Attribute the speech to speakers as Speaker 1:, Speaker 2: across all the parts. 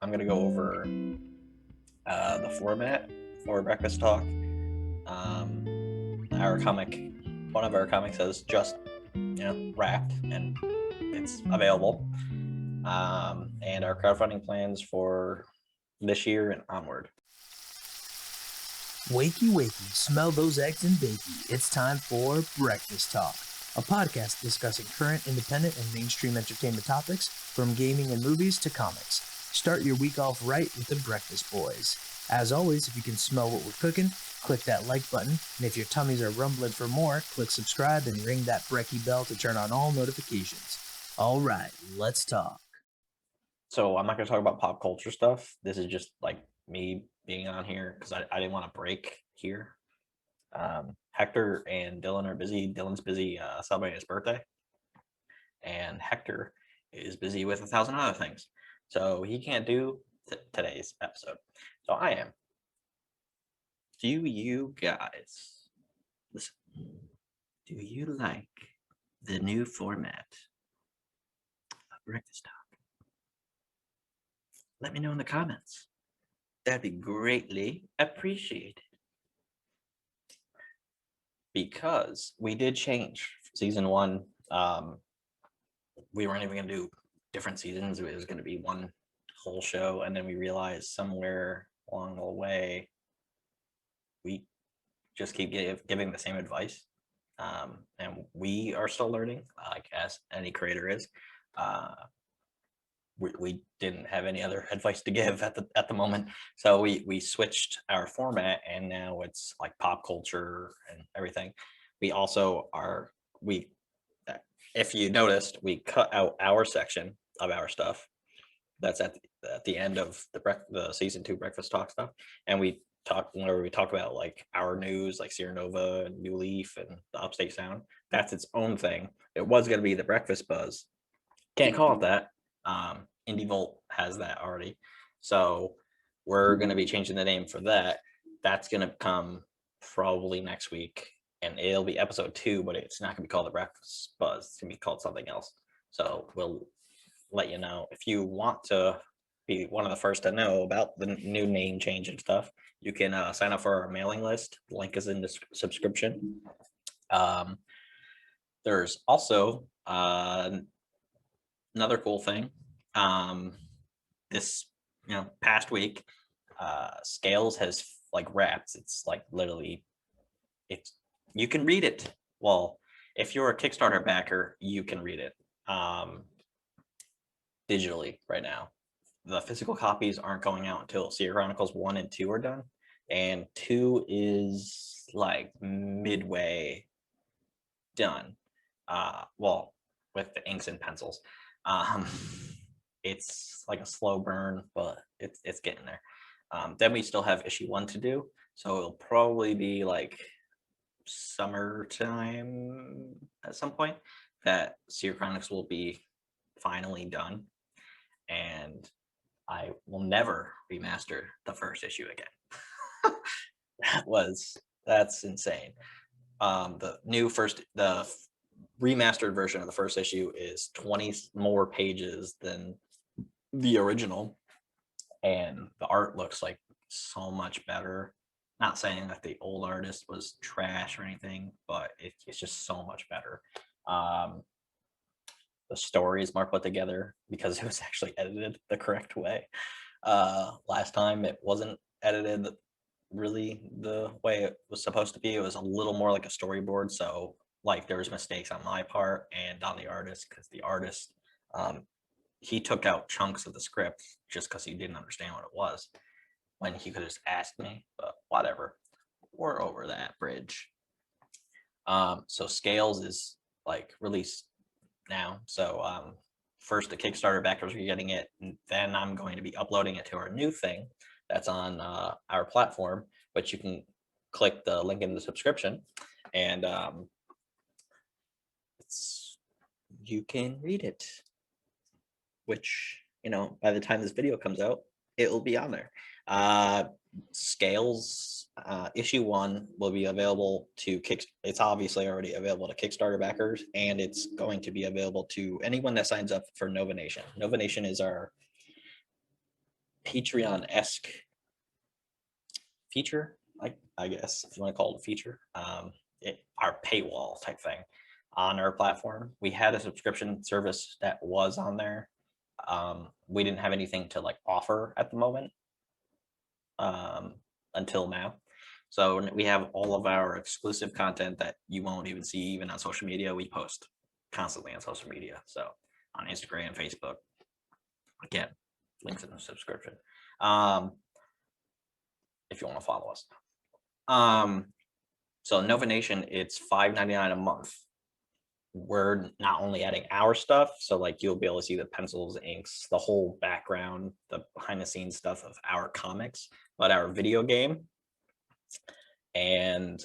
Speaker 1: I'm going to go over the format for Breakfast Talk. One of our comics has just wrapped and it's available. And our crowdfunding plans for this year and onward.
Speaker 2: Wakey, wakey, smell those eggs and bakey. It's time for Breakfast Talk, a podcast discussing current, independent, and mainstream entertainment topics from gaming and movies to comics. Start your week off right with the Breakfast Boys. As always, if you can smell what we're cooking, click that like button, and if your tummies are rumbling for more, click subscribe and ring that brekkie bell to turn on all notifications. All right, let's talk.
Speaker 1: So I'm not going to talk about pop culture stuff. This is just like me being on here because I didn't want to break here. Hector and Dillon are busy. Dillon's busy celebrating his birthday, and Hector is busy with 1,000 other things. So he can't do today's episode. So I am. Do you guys listen? Do you like the new format of Breakfast Talk? Let me know in the comments. That'd be greatly appreciated. Because we did change season 1. We weren't even going to do different seasons. It was going to be one whole show. And then we realized somewhere along the way, we just keep giving the same advice. And we are still learning, like as any creator is. We didn't have any other advice to give at the moment, so we switched our format, and now it's like pop culture and everything. We also are if you noticed, we cut out our section of our stuff that's at the end of the season 2 Breakfast Talk stuff, and we talk about like our news, like SeerNova and New Leaf and the Upstate Sound. That's its own thing. It was going to be the Breakfast Buzz. Can't call it that. Indie Volt has that already, so we're going to be changing the name for that. That's going to come probably next week, and it'll be episode 2, but it's not going to be called the Breakfast Buzz. It's going to be called something else. So we'll let you know. If you want to be one of the first to know about the new name change and stuff, you can sign up for our mailing list. The link is in the subscription. There's also another cool thing. This past week, Scales has like wrapped. It's like literally, you can read it. Well, if you're a Kickstarter backer, you can read it digitally right now. The physical copies aren't going out until Seer Chronicles 1 and 2 are done, and 2 is like midway done. Well, with the inks and pencils. It's like a slow burn, but it's getting there. Then we still have issue 1 to do, so it'll probably be like summertime at some point that Seer Chronicles will be finally done, and I will never remaster the first issue again. That's insane. The remastered version of the first issue is 20 more pages than the original, and the art looks like so much better. Not saying that the old artist was trash or anything, but it's just so much better. The story is more put together because it was actually edited the correct way. Last time it wasn't edited really the way it was supposed to be. It was a little more like a storyboard, so like there was mistakes on my part and on the artist, because the artist he took out chunks of the script just because he didn't understand what it was, when he could have just asked me. But whatever, we're over that bridge. So Scales is like released now, so first the Kickstarter backers are getting it, and then I'm going to be uploading it to our new thing that's on our platform, but you can click the link in the subscription, and you can read it, which by the time this video comes out, it will be on there. Scales issue 1 will be available to it's obviously already available to Kickstarter backers, and it's going to be available to anyone that signs up for Nova Nation. Nova Nation is our Patreon-esque feature, I guess, if you want to call it a feature, our paywall type thing on our platform. We had a subscription service that was on there. We didn't have anything to like offer at the moment until now. So we have all of our exclusive content that you won't even see even on social media. We post constantly on social media. So on Instagram, Facebook, again, links in the subscription. If you want to follow us. So Nova Nation, it's $5.99 a month. We're not only adding our stuff, so like you'll be able to see the pencils, inks, the whole background, the behind the scenes stuff of our comics, but our video game and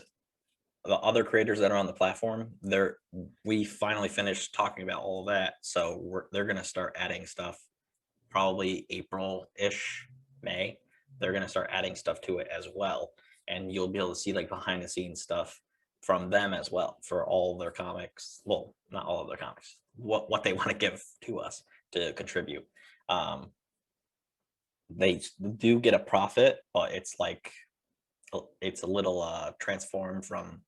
Speaker 1: the other creators that are on the platform, we finally finished talking about all of that. So they're gonna start adding stuff probably April-ish, May. They're gonna start adding stuff to it as well. And you'll be able to see like behind the scenes stuff from them as well for all of their comics. Well, not all of their comics, what they want to give to us to contribute. They do get a profit, but it's like it's a little transformed from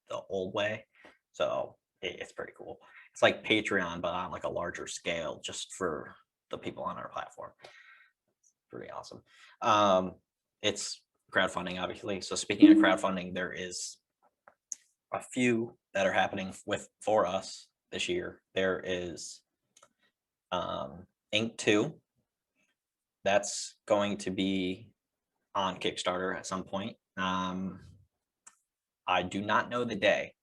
Speaker 1: the old way, so it's pretty cool. It's like Patreon but on like a larger scale, just for the people on our platform. Pretty awesome. It's crowdfunding, obviously. So speaking of crowdfunding, there is a few that are happening for us this year. There is Ink 2. That's going to be on Kickstarter at some point. I do not know the day.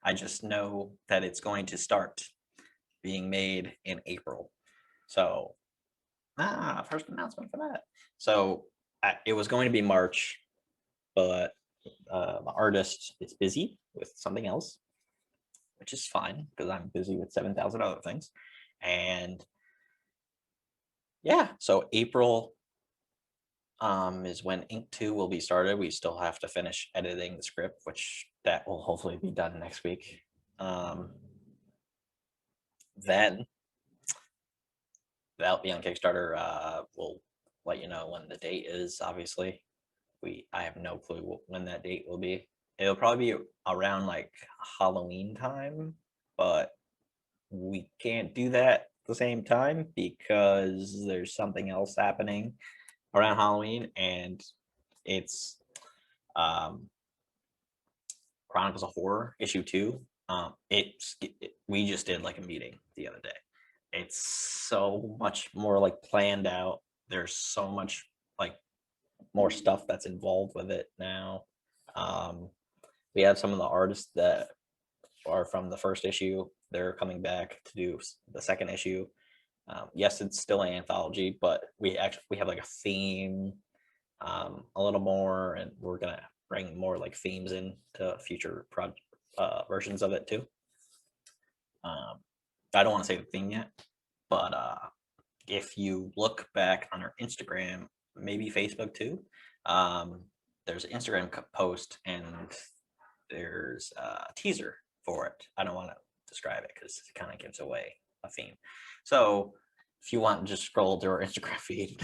Speaker 1: I just know that it's going to start being made in April. So, first announcement for that. So it was going to be March, but the artist is busy with something else, which is fine because I'm busy with 7,000 other things. And yeah, so April is when Ink 2 will be started. We still have to finish editing the script, which that will hopefully be done next week. Then that'll be on Kickstarter. We'll let you know when the date is. Obviously, I have no clue when that date will be. It'll probably be around like Halloween time, but we can't do that at the same time because there's something else happening around Halloween, and it's Chronicles of Horror issue 2. We just did like a meeting the other day. It's so much more like planned out. There's so much like more stuff that's involved with it now. We have some of the artists that are from the first issue. They're coming back to do the second issue. Yes, it's still an anthology, but we have like a theme a little more, and we're gonna bring more like themes into future versions of it too. I don't want to say the theme yet, but if you look back on our Instagram, maybe Facebook too, there's an Instagram post and there's a teaser for it. I don't want to describe it because it kind of gives away a theme. So if you want to just scroll through our Instagram feed,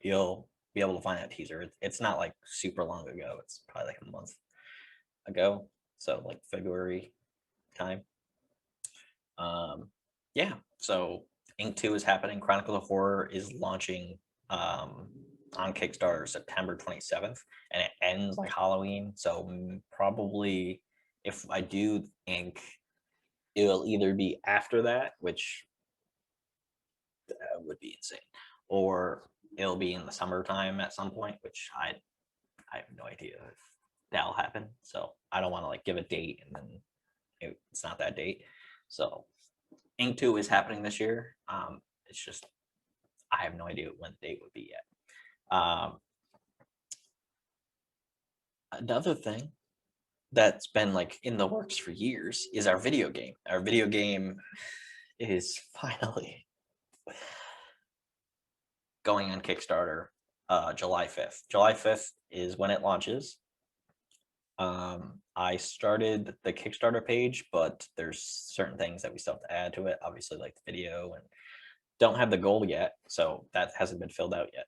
Speaker 1: you'll be able to find that teaser. It's not like super long ago. It's probably like a month ago. So like February time. Yeah, so Ink 2 is happening. Chronicle of Horror is launching on Kickstarter September 27th, and it ends like Halloween. So probably if I do Ink, it'll either be after that, which would be insane, or it'll be in the summertime at some point, which I have no idea if that'll happen. So I don't want to like give a date and then it's not that date. So Ink 2 is happening this year. It's just I have no idea when the date would be yet. Another thing that's been like in the works for years is our video game. Our video game is finally going on Kickstarter July 5th. July 5th is when it launches. I started the Kickstarter page, but there's certain things that we still have to add to it. Obviously, like the video and don't have the goal yet, so that hasn't been filled out yet.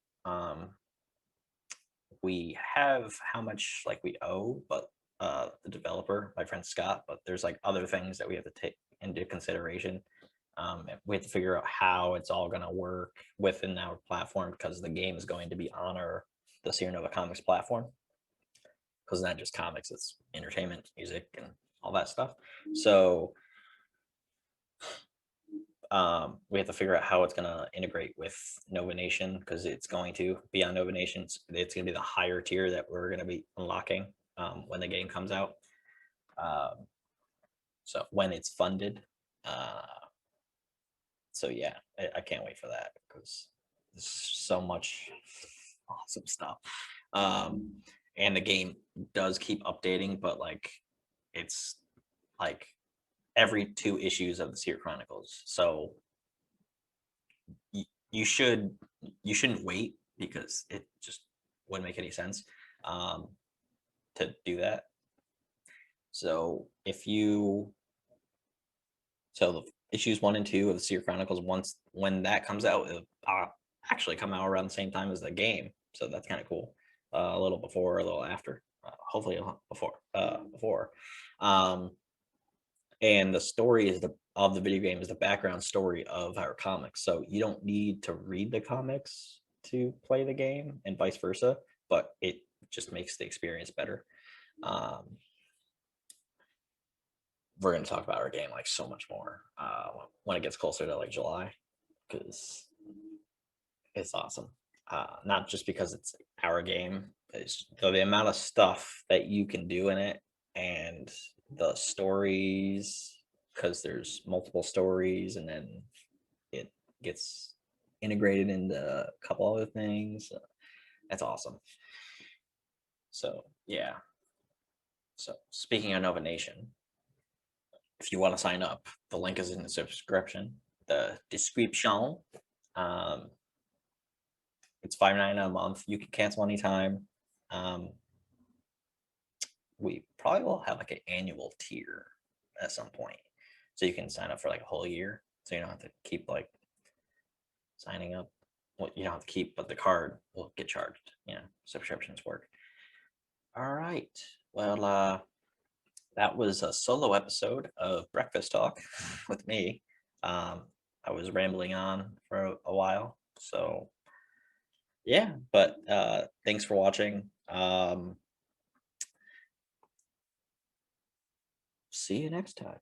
Speaker 1: We have how much like we owe, but the developer, my friend Scott, but there's like other things that we have to take into consideration. We have to figure out how it's all going to work within our platform, because the game is going to be on the SeerNova Comics platform, because it's not just comics, it's entertainment, music, and all that stuff. So we have to figure out how it's going to integrate with Nova Nation, because it's going to be on Nova Nation. It's going to be the higher tier that we're going to be unlocking when the game comes out. So when it's funded. So yeah, I can't wait for that, because there's so much awesome stuff. And the game does keep updating, but like it's like every 2 issues of the Seer Chronicles. So you shouldn't wait, because it just wouldn't make any sense to do that. So the issues 1 and 2 of the Seer Chronicles, when that comes out, it'll actually come out around the same time as the game. So that's kind of cool. A little before, a little after. Hopefully before. And the story of the video game is the background story of our comics. So you don't need to read the comics to play the game, and vice versa, but it just makes the experience better. We're going to talk about our game like so much more when it gets closer to like July, because it's awesome. Not just because it's our game, it's the amount of stuff that you can do in it, and the stories, because there's multiple stories, and then it gets integrated into a couple other things. That's awesome. So yeah. So speaking of Nova Nation, if you want to sign up, the link is in the description. It's $5.99 a month. You can cancel anytime. We probably will have like an annual tier at some point, so you can sign up for like a whole year, so you don't have to keep like signing up. Well, you don't have to keep, but the card will get charged. Subscriptions work. All right. Well, that was a solo episode of Breakfast Talk with me. I was rambling on for a while, so yeah, but thanks for watching. See you next time.